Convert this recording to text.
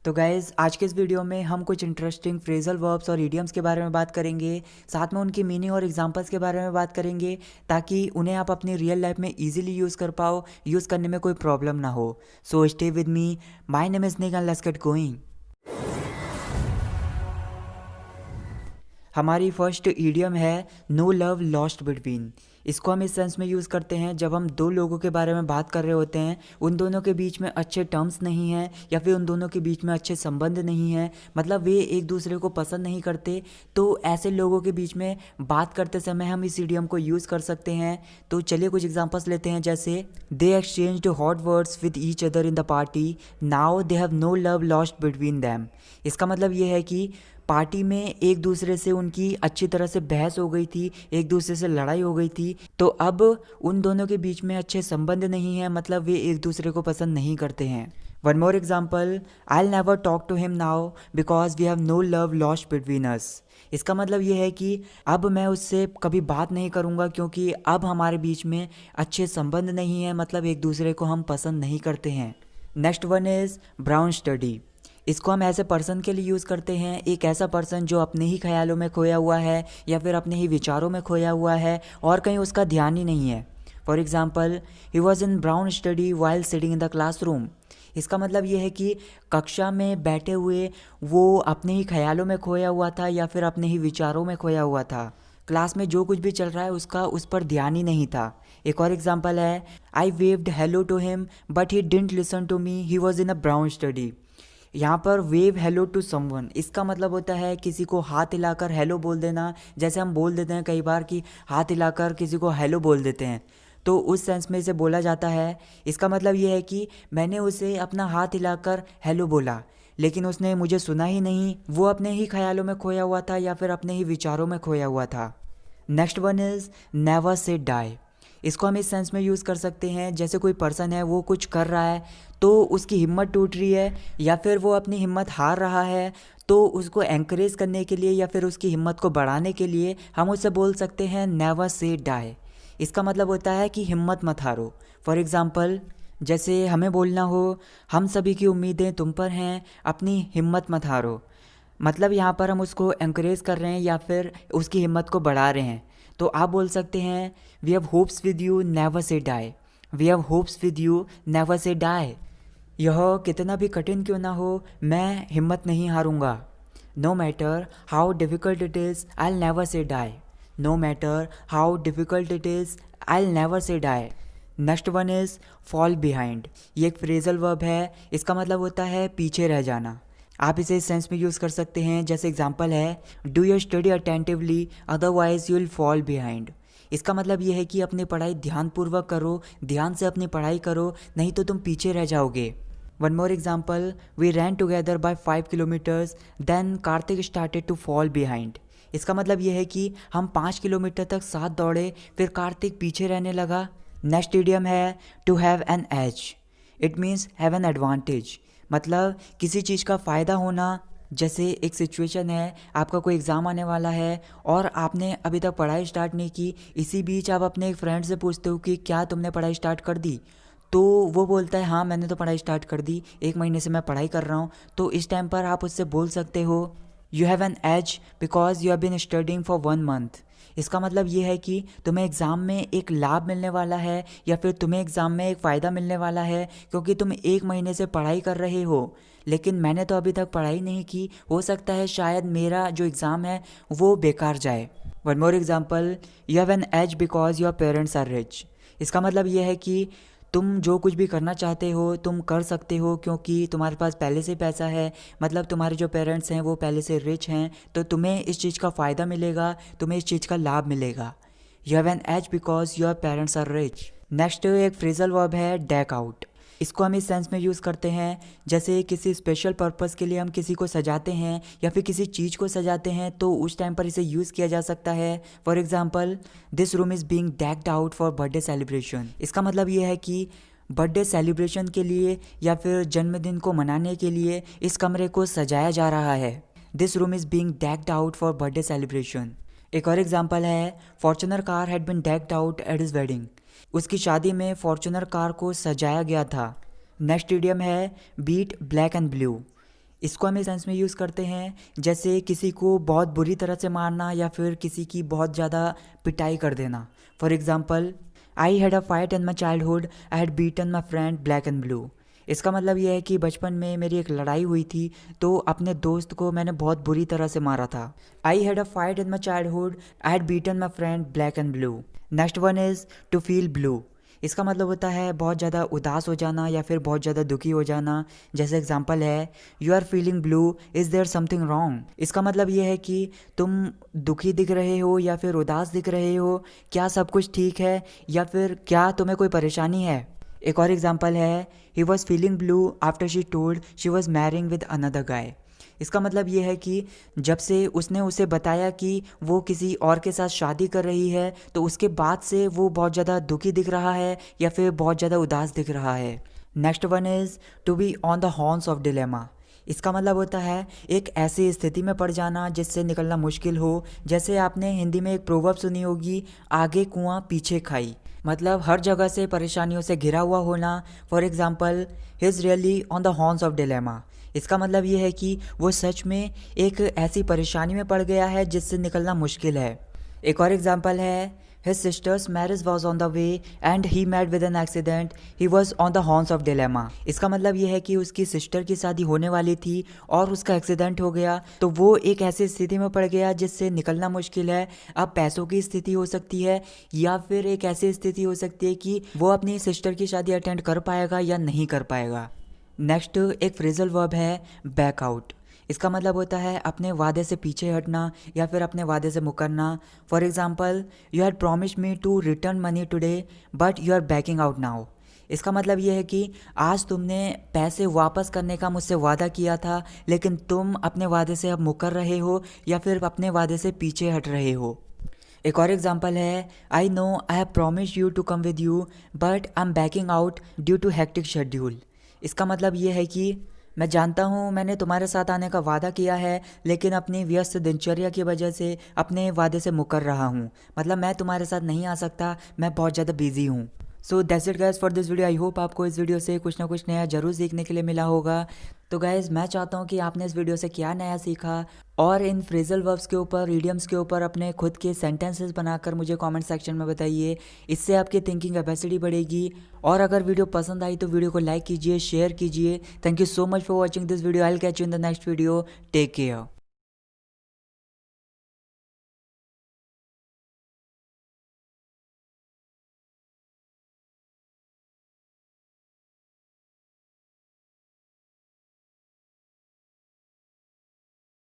तो गाइज़ आज के इस वीडियो में हम कुछ इंटरेस्टिंग फ्रेजल वर्ब्स और इडियम्स के बारे में बात करेंगे। साथ में उनकी मीनिंग और एग्जांपल्स के बारे में बात करेंगे ताकि उन्हें आप अपनी रियल लाइफ में इजीली यूज़ कर पाओ, यूज़ करने में कोई प्रॉब्लम ना हो। So stay with me, my name is Nick and let's get going. हमारी फर्स्ट ईडियम है नो लव लॉस्ट बिटवीन। इसको हम इस सेंस में यूज़ करते हैं जब हम दो लोगों के बारे में बात कर रहे होते हैं, उन दोनों के बीच में अच्छे टर्म्स नहीं हैं या फिर उन दोनों के बीच में अच्छे संबंध नहीं हैं, मतलब वे एक दूसरे को पसंद नहीं करते। तो ऐसे लोगों के बीच में बात करते समय हम इस ईडियम को यूज़ कर सकते हैं। तो चलिए कुछ एग्जांपल्स लेते हैं, जैसे they exchanged hot words with each other in the party, now they have no love lost between them. इसका मतलब ये है कि पार्टी में एक दूसरे से उनकी अच्छी तरह से बहस हो गई थी, एक दूसरे से लड़ाई हो गई थी, तो अब उन दोनों के बीच में अच्छे संबंध नहीं है, मतलब वे एक दूसरे को पसंद नहीं करते हैं। One more example, I will never talk to him now because we have no love lost between us. इसका मतलब ये है कि अब मैं उससे कभी बात नहीं करूँगा क्योंकि अब हमारे बीच में अच्छे संबंध नहीं है, मतलब एक दूसरे को हम पसंद नहीं करते हैं। Next one is brown study. इसको हम ऐसे पर्सन के लिए यूज़ करते हैं, एक ऐसा पर्सन जो अपने ही ख्यालों में खोया हुआ है या फिर अपने ही विचारों में खोया हुआ है और कहीं उसका ध्यान ही नहीं है। For example, he was in brown study while sitting in the classroom. इसका मतलब ये है कि कक्षा में बैठे हुए वो अपने ही ख्यालों में खोया हुआ था या फिर अपने ही विचारों में खोया हुआ था, क्लास में जो कुछ भी चल रहा है उसका उस पर ध्यान ही नहीं था। एक और एग्जाम्पल है, I waved hello to him but he didn't listen to me, he was in a brown study. यहाँ पर वेव हेलो टू समवन, इसका मतलब होता है किसी को हाथ हिलाकर हेलो बोल देना। जैसे हम बोल देते हैं कई बार कि हाथ हिलाकर किसी को हेलो बोल देते हैं, तो उस सेंस में इसे बोला जाता है। इसका मतलब ये है कि मैंने उसे अपना हाथ हिलाकर हेलो बोला लेकिन उसने मुझे सुना ही नहीं, वो अपने ही ख्यालों में खोया हुआ था या फिर अपने ही विचारों में खोया हुआ था। Next one is never say die. इसको हम इस सेंस में यूज़ कर सकते हैं, जैसे कोई पर्सन है वो कुछ कर रहा है तो उसकी हिम्मत टूट रही है या फिर वो अपनी हिम्मत हार रहा है, तो उसको एनकरेज करने के लिए या फिर उसकी हिम्मत को बढ़ाने के लिए हम उससे बोल सकते हैं नेवर से डाई। इसका मतलब होता है कि हिम्मत मत हारो। फॉर एग्ज़ाम्पल, जैसे हमें बोलना हो हम सभी की उम्मीदें तुम पर हैं, अपनी हिम्मत मत हारो, मतलब यहाँ पर हम उसको एनकरेज कर रहे हैं या फिर उसकी हिम्मत को बढ़ा रहे हैं। तो आप बोल सकते हैं we have hopes with you never say die, we have hopes with you never say die. यह कितना भी कठिन क्यों ना हो, मैं हिम्मत नहीं हारूंगा। No matter how difficult it is I will never say die, no matter how difficult it is I will never say die. Next one is fall behind. ये एक फ्रेजल वर्ब है, इसका मतलब होता है पीछे रह जाना। आप इसे इस सेंस में यूज़ कर सकते हैं, जैसे एग्जांपल है do your study attentively otherwise you will fall behind. इसका मतलब ये है कि अपनी पढ़ाई ध्यानपूर्वक करो, ध्यान से अपनी पढ़ाई करो, नहीं तो तुम पीछे रह जाओगे। One more example, we ran together by 5 kilometres then Kartik started to fall behind. इसका मतलब ये है कि हम 5 किलोमीटर तक साथ दौड़े, फिर कार्तिक पीछे रहने लगा। नेक्स्ट इडियम है to have an edge. It means have an advantage, मतलब किसी चीज़ का फ़ायदा होना। जैसे एक सिचुएशन है, आपका कोई एग्ज़ाम आने वाला है और आपने अभी तक पढ़ाई स्टार्ट नहीं की, इसी बीच आप अपने एक फ्रेंड से पूछते हो कि क्या तुमने पढ़ाई स्टार्ट कर दी, तो वो बोलता है हाँ मैंने तो पढ़ाई स्टार्ट कर दी, 1 महीने से मैं पढ़ाई कर रहा हूँ। तो इस टाइम पर आप उससे बोल सकते हो you have an edge because you have been studying for 1 month. इसका मतलब ये है कि तुम्हें एग्ज़ाम में एक लाभ मिलने वाला है या फिर तुम्हें एग्ज़ाम में एक फ़ायदा मिलने वाला है क्योंकि तुम 1 महीने से पढ़ाई कर रहे हो, लेकिन मैंने तो अभी तक पढ़ाई नहीं की, हो सकता है शायद मेरा जो एग्ज़ाम है वो बेकार जाए। One more example, you have an edge because your parents are rich. इसका मतलब ये है कि तुम जो कुछ भी करना चाहते हो तुम कर सकते हो क्योंकि तुम्हारे पास पहले से पैसा है, मतलब तुम्हारे जो पेरेंट्स हैं वो पहले से रिच हैं, तो तुम्हें इस चीज़ का फ़ायदा मिलेगा, तुम्हें इस चीज़ का लाभ मिलेगा। You have an edge because your parents are rich. Next एक फ्रेजल वर्ब है डेक आउट। इसको हम इस सेंस में यूज़ करते हैं, जैसे किसी स्पेशल पर्पस के लिए हम किसी को सजाते हैं या फिर किसी चीज़ को सजाते हैं, तो उस टाइम पर इसे यूज़ किया जा सकता है। For example, this room is being decked out for birthday celebration. इसका मतलब ये है कि बर्थडे सेलिब्रेशन के लिए या फिर जन्मदिन को मनाने के लिए इस कमरे को सजाया जा रहा है। This room is being decked out for birthday celebration. एक और एग्जाम्पल है, Fortuner car had been decked out at his wedding. उसकी शादी में फॉर्च्यूनर कार को सजाया गया था। नेक्स्ट इडियम है बीट ब्लैक एंड ब्लू। इसको हम इस सेंस में यूज़ करते हैं जैसे किसी को बहुत बुरी तरह से मारना या फिर किसी की बहुत ज़्यादा पिटाई कर देना। For example, I had a fight in my childhood, I had beaten my friend black and blue. इसका मतलब ये है कि बचपन में मेरी एक लड़ाई हुई थी तो अपने दोस्त को मैंने बहुत बुरी तरह से मारा था। I had a fight in my childhood, I had beaten my friend black and blue. Next one is to feel blue. इसका मतलब होता है बहुत ज़्यादा उदास हो जाना या फिर बहुत ज़्यादा दुखी हो जाना। जैसे एग्जांपल है, you are feeling blue, is there something wrong. इसका मतलब ये है कि तुम दुखी दिख रहे हो या फिर उदास दिख रहे हो, क्या सब कुछ ठीक है या फिर क्या तुम्हें कोई परेशानी है। एक और एग्जांपल है, he was feeling blue after she told she was marrying with another guy. इसका मतलब ये है कि जब से उसने उसे बताया कि वो किसी और के साथ शादी कर रही है तो उसके बाद से वो बहुत ज़्यादा दुखी दिख रहा है या फिर बहुत ज़्यादा उदास दिख रहा है। Next one is to be on the horns of dilemma. इसका मतलब होता है एक ऐसी स्थिति में पड़ जाना जिससे निकलना मुश्किल हो। जैसे आपने हिंदी में एक प्रोवर्ब सुनी होगी, आगे कुआं पीछे खाई। मतलब हर जगह से परेशानियों से घिरा हुआ होना। For example, he is really on the horns of dilemma. इसका मतलब ये है कि वो सच में एक ऐसी परेशानी में पड़ गया है जिससे निकलना मुश्किल है। एक और एग्जांपल है, his sisters marriage was on the way and he mad with an accident, he was on the horns of dilemma. इसका मतलब ये है कि उसकी सिस्टर की शादी होने वाली थी और उसका एक्सीडेंट हो गया तो वो एक ऐसी स्थिति में पड़ गया जिससे निकलना मुश्किल है। अब पैसों की स्थिति हो सकती है या फिर एक ऐसी स्थिति हो सकती है कि वो अपनी सिस्टर की शादी अटेंड कर पाएगा या नहीं कर पाएगा। नेक्स्ट एक फ्रेजल वर्ब है, बैक आउट। इसका मतलब होता है अपने वादे से पीछे हटना या फिर अपने वादे से मुकरना। For example, you had promised me to return money today but you are backing out now. इसका मतलब ये है कि आज तुमने पैसे वापस करने का मुझसे वादा किया था लेकिन तुम अपने वादे से अब मुकर रहे हो या फिर अपने वादे से पीछे हट रहे हो। एक और एग्जांपल है, I know I have promised you to come with you but I am backing out due to hectic schedule. इसका मतलब ये है कि मैं जानता हूँ मैंने तुम्हारे साथ आने का वादा किया है लेकिन अपनी व्यस्त दिनचर्या की वजह से अपने वादे से मुकर रहा हूँ। मतलब मैं तुम्हारे साथ नहीं आ सकता, मैं बहुत ज़्यादा बिजी हूँ। So that's it guys for this video. I hope आपको इस वीडियो से कुछ ना कुछ नया ज़रूर सीखने के लिए मिला होगा। तो गाइस मैं चाहता हूँ कि आपने इस वीडियो से क्या नया सीखा और इन फ्रेजल वर्ब्स के ऊपर, इडियम्स के ऊपर अपने खुद के सेंटेंसेस बनाकर मुझे कमेंट सेक्शन में बताइए। इससे आपकी थिंकिंग कैपेसिटी बढ़ेगी। और अगर वीडियो पसंद आई तो वीडियो को लाइक कीजिए, शेयर कीजिए। Thank you so much for watching this video. I will catch you in the next video. Take care.